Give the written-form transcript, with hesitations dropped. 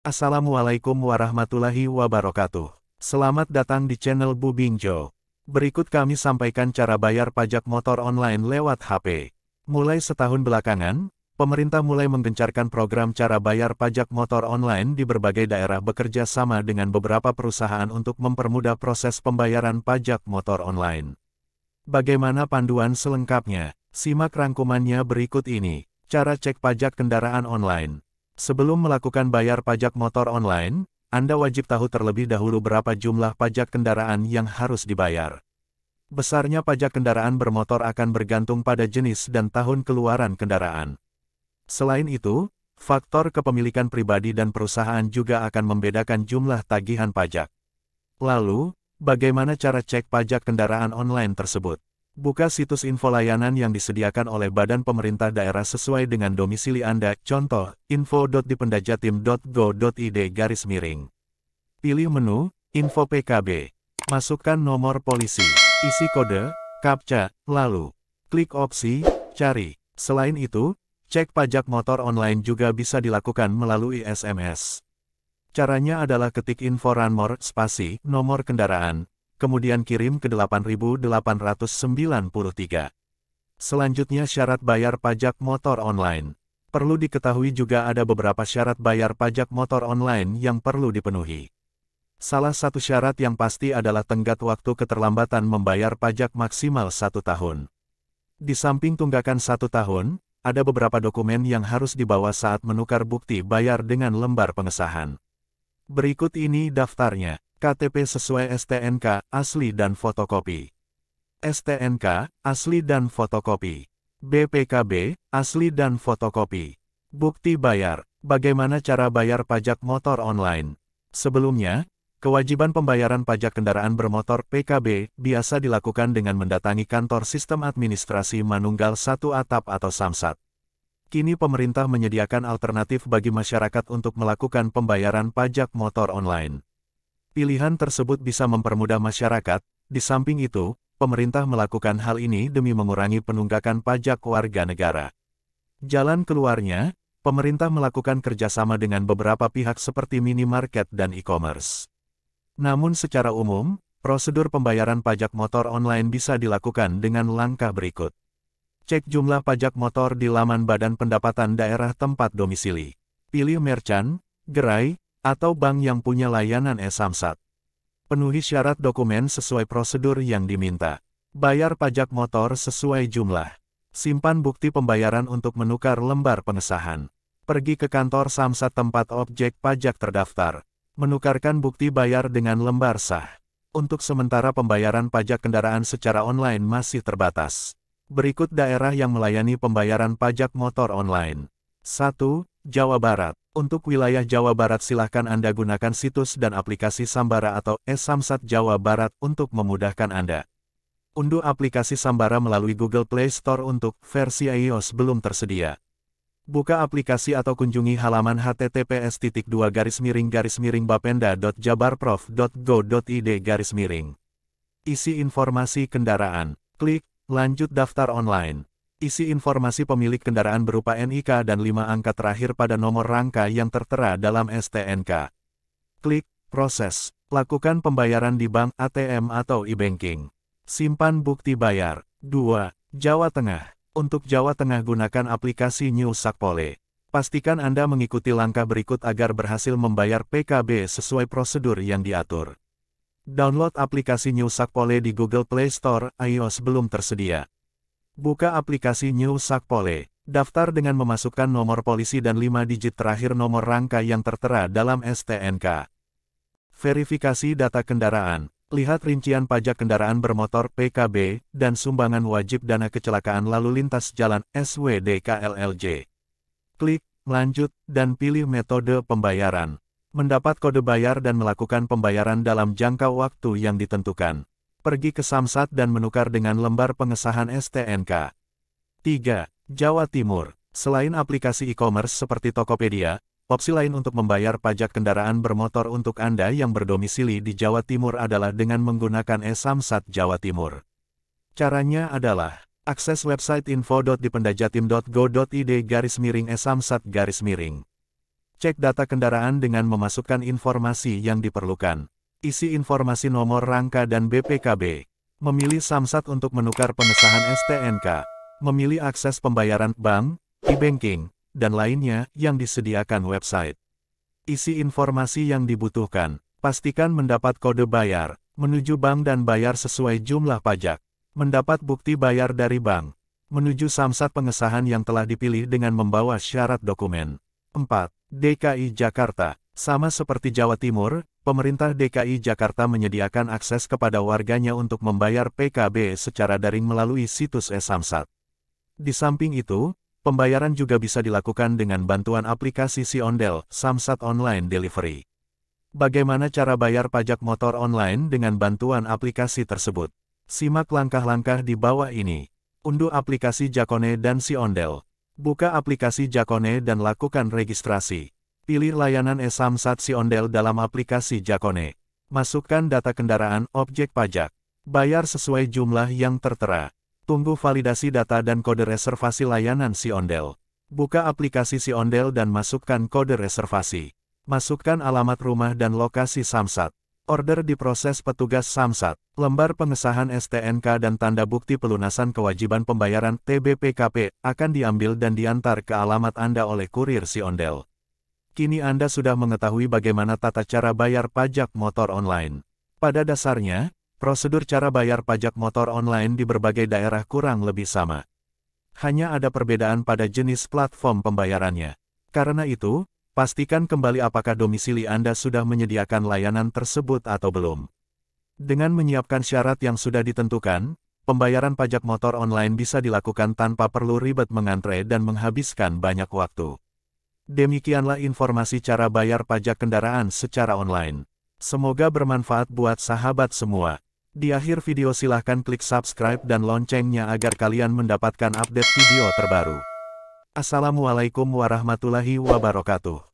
Assalamualaikum warahmatullahi wabarakatuh. Selamat datang di channel Bu Bingjo. Berikut kami sampaikan cara bayar pajak motor online lewat HP. Mulai setahun belakangan, pemerintah mulai menggencarkan program cara bayar pajak motor online di berbagai daerah bekerja sama dengan beberapa perusahaan untuk mempermudah proses pembayaran pajak motor online. Bagaimana panduan selengkapnya? Simak rangkumannya berikut ini. Cara cek pajak kendaraan online. Sebelum melakukan bayar pajak motor online, Anda wajib tahu terlebih dahulu berapa jumlah pajak kendaraan yang harus dibayar. Besarnya pajak kendaraan bermotor akan bergantung pada jenis dan tahun keluaran kendaraan. Selain itu, faktor kepemilikan pribadi dan perusahaan juga akan membedakan jumlah tagihan pajak. Lalu, bagaimana cara cek pajak kendaraan online tersebut? Buka situs info layanan yang disediakan oleh badan pemerintah daerah sesuai dengan domisili Anda, contoh, info.dipendajatim.go.id/. Pilih menu, Info PKB. Masukkan nomor polisi, isi kode, CAPTCHA, lalu klik opsi, cari. Selain itu, cek pajak motor online juga bisa dilakukan melalui SMS. Caranya adalah ketik info ranmor, spasi, nomor kendaraan, kemudian kirim ke 8893. Selanjutnya syarat bayar pajak motor online. Perlu diketahui juga ada beberapa syarat bayar pajak motor online yang perlu dipenuhi. Salah satu syarat yang pasti adalah tenggat waktu keterlambatan membayar pajak maksimal 1 tahun. Di samping tunggakan 1 tahun, ada beberapa dokumen yang harus dibawa saat menukar bukti bayar dengan lembar pengesahan. Berikut ini daftarnya. KTP sesuai STNK, asli dan fotokopi. STNK, asli dan fotokopi. BPKB, asli dan fotokopi. Bukti bayar. Bagaimana cara bayar pajak motor online? Sebelumnya, kewajiban pembayaran pajak kendaraan bermotor (PKB) biasa dilakukan dengan mendatangi kantor Sistem Administrasi Manunggal 1 Atap atau Samsat. Kini pemerintah menyediakan alternatif bagi masyarakat untuk melakukan pembayaran pajak motor online. Pilihan tersebut bisa mempermudah masyarakat. Di samping itu, pemerintah melakukan hal ini demi mengurangi penunggakan pajak warga negara. Jalan keluarnya, pemerintah melakukan kerjasama dengan beberapa pihak seperti minimarket dan e-commerce. Namun secara umum, prosedur pembayaran pajak motor online bisa dilakukan dengan langkah berikut. Cek jumlah pajak motor di laman Badan Pendapatan Daerah tempat domisili. Pilih merchant, gerai, atau bank yang punya layanan e-Samsat. Penuhi syarat dokumen sesuai prosedur yang diminta. Bayar pajak motor sesuai jumlah. Simpan bukti pembayaran untuk menukar lembar pengesahan. Pergi ke kantor Samsat tempat objek pajak terdaftar. Menukarkan bukti bayar dengan lembar sah. Untuk sementara pembayaran pajak kendaraan secara online masih terbatas. Berikut daerah yang melayani pembayaran pajak motor online. 1. Jawa Barat. Untuk wilayah Jawa Barat silahkan Anda gunakan situs dan aplikasi Sambara atau e-Samsat Jawa Barat untuk memudahkan Anda. Unduh aplikasi Sambara melalui Google Play Store untuk versi iOS belum tersedia. Buka aplikasi atau kunjungi halaman https://bapenda.jabarprov.go.id/. Isi informasi kendaraan. Klik lanjut daftar online. Isi informasi pemilik kendaraan berupa NIK dan 5 angka terakhir pada nomor rangka yang tertera dalam STNK. Klik proses. Lakukan pembayaran di bank, ATM atau e-banking. Simpan bukti bayar. 2. Jawa Tengah. Untuk Jawa Tengah gunakan aplikasi New Sakpole. Pastikan Anda mengikuti langkah berikut agar berhasil membayar PKB sesuai prosedur yang diatur. Download aplikasi New Sakpole di Google Play Store, iOS belum tersedia. Buka aplikasi New Sakpole. Daftar dengan memasukkan nomor polisi dan 5 digit terakhir nomor rangka yang tertera dalam STNK. Verifikasi data kendaraan. Lihat rincian pajak kendaraan bermotor (PKB) dan sumbangan wajib dana kecelakaan lalu lintas jalan (SWDKLLJ). Klik lanjut dan pilih metode pembayaran. Mendapat kode bayar dan melakukan pembayaran dalam jangka waktu yang ditentukan. Pergi ke Samsat dan menukar dengan lembar pengesahan STNK. 3. Jawa Timur. Selain aplikasi e-commerce seperti Tokopedia, opsi lain untuk membayar pajak kendaraan bermotor untuk Anda yang berdomisili di Jawa Timur adalah dengan menggunakan e-Samsat Jawa Timur. Caranya adalah, akses website info.dipendajatim.go.id/e-samsat-. Cek data kendaraan dengan memasukkan informasi yang diperlukan. Isi informasi nomor rangka dan BPKB. Memilih Samsat untuk menukar pengesahan STNK. Memilih akses pembayaran bank, e-banking, dan lainnya yang disediakan website. Isi informasi yang dibutuhkan. Pastikan mendapat kode bayar. Menuju bank dan bayar sesuai jumlah pajak. Mendapat bukti bayar dari bank. Menuju Samsat pengesahan yang telah dipilih dengan membawa syarat dokumen. 4. DKI Jakarta. Sama seperti Jawa Timur, pemerintah DKI Jakarta menyediakan akses kepada warganya untuk membayar PKB secara daring melalui situs e-Samsat. Di samping itu, pembayaran juga bisa dilakukan dengan bantuan aplikasi SiOndel, Samsat Online Delivery. Bagaimana cara bayar pajak motor online dengan bantuan aplikasi tersebut? Simak langkah-langkah di bawah ini. Unduh aplikasi Jakone dan SiOndel. Buka aplikasi Jakone dan lakukan registrasi. Pilih layanan e-Samsat SiOndel dalam aplikasi Jakone. Masukkan data kendaraan objek pajak. Bayar sesuai jumlah yang tertera. Tunggu validasi data dan kode reservasi layanan SiOndel. Buka aplikasi SiOndel dan masukkan kode reservasi. Masukkan alamat rumah dan lokasi Samsat. Order diproses petugas Samsat. Lembar pengesahan STNK dan tanda bukti pelunasan kewajiban pembayaran TBPKP akan diambil dan diantar ke alamat Anda oleh kurir SiOndel. Kini Anda sudah mengetahui bagaimana tata cara bayar pajak motor online. Pada dasarnya, prosedur cara bayar pajak motor online di berbagai daerah kurang lebih sama. Hanya ada perbedaan pada jenis platform pembayarannya. Karena itu, pastikan kembali apakah domisili Anda sudah menyediakan layanan tersebut atau belum. Dengan menyiapkan syarat yang sudah ditentukan, pembayaran pajak motor online bisa dilakukan tanpa perlu ribet mengantre dan menghabiskan banyak waktu. Demikianlah informasi cara bayar pajak kendaraan secara online. Semoga bermanfaat buat sahabat semua. Di akhir video silahkan klik subscribe dan loncengnya agar kalian mendapatkan update video terbaru. Assalamualaikum warahmatullahi wabarakatuh.